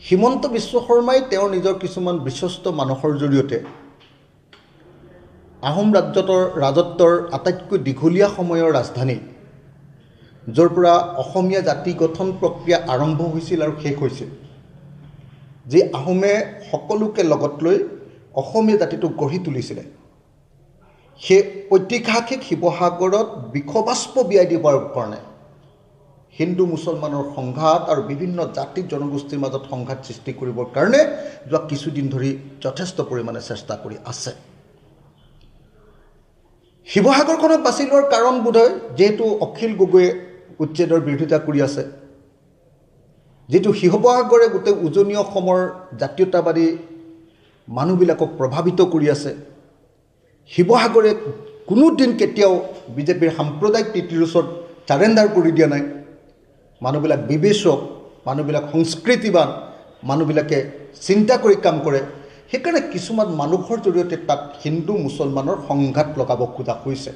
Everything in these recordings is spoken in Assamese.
হিমন্ত বিশ্ব শৰ্মাই তেওঁৰ নিজৰ কিছুমান বিশ্বস্ত মানুহৰ জৰিয়তে আহোম ৰাজত্বৰ আটাইতকৈ দীঘলীয়া সময়ৰ ৰাজধানী য'ৰ পৰা অসমীয়া জাতি গঠন প্ৰক্ৰিয়া আৰম্ভ হৈছিল আৰু শেষ হৈছিল, যি আহোমে সকলোকে লগত লৈ অসমীয়া জাতিটোক গঢ়ি তুলিছিলে, সেই ঐতিহাসিক শিৱসাগৰত বিষবাষ্প বিয়াই দিবৰ কাৰণে হিন্দু মুছলমানৰ সংঘাত আৰু বিভিন্ন জাতি জনগোষ্ঠীৰ মাজত সংঘাত সৃষ্টি কৰিবৰ কাৰণে যোৱা কিছুদিন ধৰি যথেষ্ট পৰিমাণে চেষ্টা কৰি আছে। শিৱসাগৰখনক বাছি লোৱাৰ কাৰণ বোধহয় যিহেতু অখিল গগৈয়ে উচ্ছেদৰ বিৰোধিতা কৰি আছে, যিটো শিৱসাগৰে গোটেই উজনি অসমৰ জাতীয়তাবাদী মানুহবিলাকক প্ৰভাৱিত কৰি আছে, শিৱসাগৰে কোনোদিন কেতিয়াও বিজেপিৰ সাম্প্ৰদায়িক নীতিৰ ওচৰত চাৰেণ্ডাৰ কৰি দিয়া নাই। মানুহবিলাক বিবেচক, মানুহবিলাক সংস্কৃতিবান, মানুহবিলাকে চিন্তা কৰি কাম কৰে। সেইকাৰণে কিছুমান মানুহৰ জৰিয়তে তাত হিন্দু মুছলমানৰ সংঘাত লগাব খোজা হৈছে।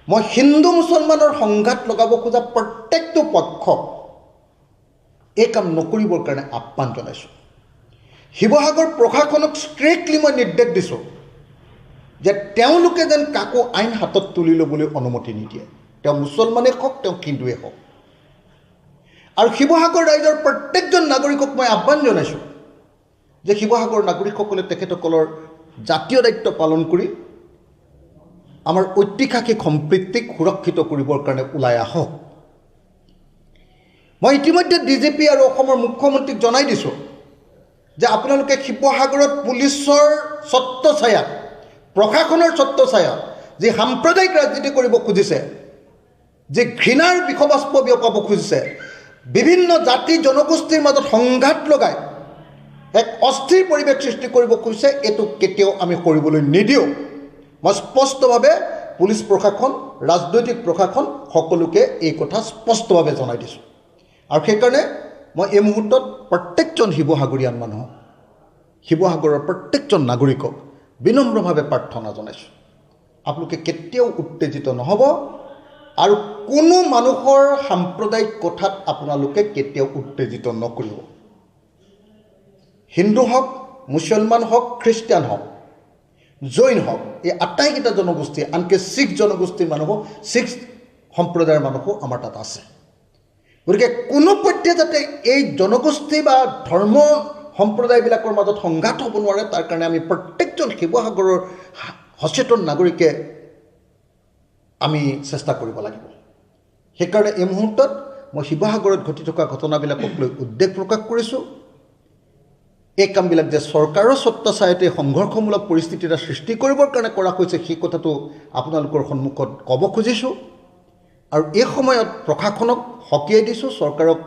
মই হিন্দু মুছলমানৰ সংঘাত লগাব খোজা প্ৰত্যেকটো পক্ষক এই কাম নকৰিবৰ কাৰণে আহ্বান জনাইছোঁ। শিৱসাগৰ প্ৰশাসনক ষ্ট্ৰিক্টলি মই নিৰ্দেশ দিছোঁ যে তেওঁলোকে যেন কাকো আইন হাতত তুলি ল'বলৈ অনুমতি নিদিয়ে, তেওঁ মুছলমানেই হওক, তেওঁ হিন্দুৱেই হওক। আৰু শিৱসাগৰ ৰাইজৰ প্ৰত্যেকজন নাগৰিকক মই আহ্বান জনাইছোঁ যে শিৱসাগৰ নাগৰিকসকলে তেখেতসকলৰ জাতীয় দায়িত্ব পালন কৰি আমাৰ ঐতিহাসিক সম্প্ৰীতিক সুৰক্ষিত কৰিবৰ কাৰণে ওলাই আহক। মই ইতিমধ্যে ডিজিপি আৰু অসমৰ মুখ্যমন্ত্ৰীক জনাই দিছোঁ যে আপোনালোকে শিৱসাগৰত পুলিচৰ ছত্ৰছায়াত, প্ৰশাসনৰ ছত্ৰছায়াত যি সাম্প্ৰদায়িক ৰাজনীতি কৰিব খুজিছে, যি ঘৃণাৰ বিষবাষ্প বিয়পাব খুজিছে, বিভিন্ন জাতি জনগোষ্ঠীৰ মাজত সংঘাত লগাই এক অস্থিৰ পৰিৱেশ সৃষ্টি কৰিব খুজিছে, এইটো কেতিয়াও আমি কৰিবলৈ নিদিওঁ। মই স্পষ্টভাৱে পুলিচ প্ৰশাসন, ৰাজনৈতিক প্ৰশাসন সকলোকে এই কথা স্পষ্টভাৱে জনাই দিছোঁ। আৰু সেইকাৰণে মই এই মুহূৰ্তত প্ৰত্যেকজন শিৱসাগৰীয়ান মানুহক, শিৱসাগৰৰ প্ৰত্যেকজন নাগৰিকক বিনম্ৰভাৱে প্ৰাৰ্থনা জনাইছোঁ, আপোনালোকে কেতিয়াও উত্তেজিত নহ'ব আৰু কোনো মানুহৰ সাম্প্ৰদায়িক কথাত আপোনালোকে কেতিয়াও উত্তেজিত নকৰিব। হিন্দু হওক, মুছলমান হওক, খ্ৰীষ্টিয়ান হওক, জৈন হওক, এই আটাইকেইটা জনগোষ্ঠী, আনকি শিখ জনগোষ্ঠীৰ মানুহো, শিখ সম্প্ৰদায়ৰ মানুহো আমাৰ তাত আছে। গতিকে কোনো পধ্যে যাতে এই জনগোষ্ঠী বা ধৰ্ম সম্প্ৰদায়বিলাকৰ মাজত সংঘাত হ'ব নোৱাৰে, তাৰ কাৰণে আমি প্ৰত্যেকজন শিৱসাগৰৰ সচেতন নাগৰিকে আমি চেষ্টা কৰিব লাগিব। সেইকাৰণে এই মুহূৰ্তত মই শিৱসাগৰত ঘটি থকা ঘটনাবিলাকক লৈ উদ্বেগ প্ৰকাশ কৰিছোঁ। এই কামবিলাক যে চৰকাৰৰ ছত্ৰছায়াতে সংঘৰ্ষমূলক পৰিস্থিতি এটা সৃষ্টি কৰিবৰ কাৰণে কৰা হৈছে, সেই কথাটো আপোনালোকৰ সন্মুখত ক'ব খুজিছোঁ। আৰু এই সময়ত প্ৰশাসনক সকীয়াই দিছোঁ, চৰকাৰক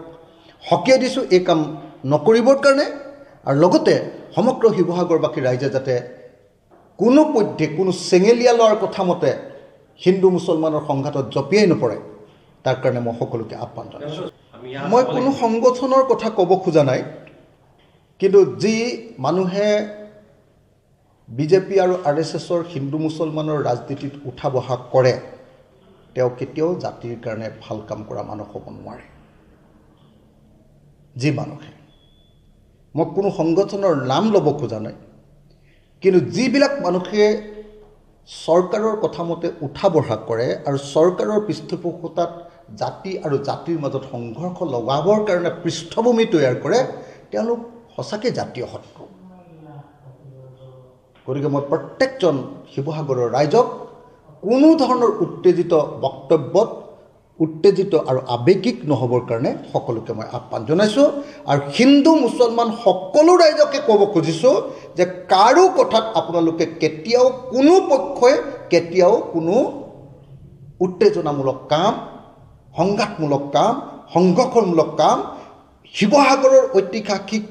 সকীয়াই দিছোঁ এই কাম নকৰিবৰ কাৰণে। আৰু লগতে সমগ্ৰ শিৱসাগৰবাসী ৰাইজে যাতে কোনো পধ্যে কোনো চেঙেলীয়া লোৱাৰ কথা মতে হিন্দু মুছলমানৰ সংঘাতত জঁপিয়াই নপৰে, তাৰ কাৰণে মই সকলোকে আহ্বান জনাইছোঁ। মই কোনো সংগঠনৰ কথা ক'ব খোজা নাই, কিন্তু যি মানুহে বিজেপি আৰু RSSৰ হিন্দু মুছলমানৰ ৰাজনীতিত উঠা বহা কৰে, তেওঁ কেতিয়াও জাতিৰ কাৰণে ভাল কাম কৰা মানুহ হ'ব নোৱাৰে। যি মানুহে, মই কোনো সংগঠনৰ নাম ল'ব খোজা নাই, কিন্তু যিবিলাক মানুহে চৰকাৰৰ কথা মতে উঠা বঢ়া কৰে আৰু চৰকাৰৰ পৃষ্ঠপোষকতাত জাতি আৰু জাতিৰ মাজত সংঘৰ্ষ লগাবৰ কাৰণে পৃষ্ঠভূমি তৈয়াৰ কৰে, তেওঁলোক সঁচাকৈ জাতীয় শত্ৰু। গতিকে মই প্ৰত্যেকজন শিৱসাগৰৰ ৰাইজক কোনো ধৰণৰ উত্তেজিত বক্তব্যত উত্তেজিত আৰু আৱেগিক নহ'বৰ কাৰণে সকলোকে মই আহ্বান জনাইছোঁ। আৰু হিন্দু মুছলমান সকলো ৰাইজকে ক'ব খুজিছোঁ যে কাৰো কথাত আপোনালোকে কেতিয়াও, কোনো পক্ষই কেতিয়াও কোনো উত্তেজনামূলক কাম, সংঘাতমূলক কাম, সংঘৰ্ষমূলক কাম, শিৱসাগৰৰ ঐতিহাসিক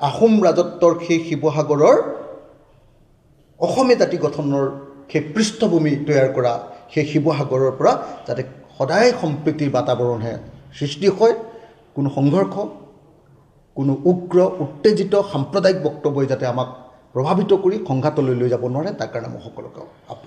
আহোম ৰাজত্বৰ সেই শিৱসাগৰৰ অসমীয়া জাতি গঠনৰ সেই পৃষ্ঠভূমি তৈয়াৰ কৰা সেই শিৱসাগৰৰ পৰা যাতে সদায় সম্প্ৰীতিৰ বাতাবৰণহে সৃষ্টি হয়, কোনো সংঘৰ্ষ, কোনো উগ্ৰ উত্তেজিত সাম্প্ৰদায়িক বক্তব্যই যাতে আমাক প্ৰভাৱিত কৰি সংঘাতলৈ লৈ যাব নোৱাৰে, তাৰ কাৰণে মই সকলোকে আহ্বান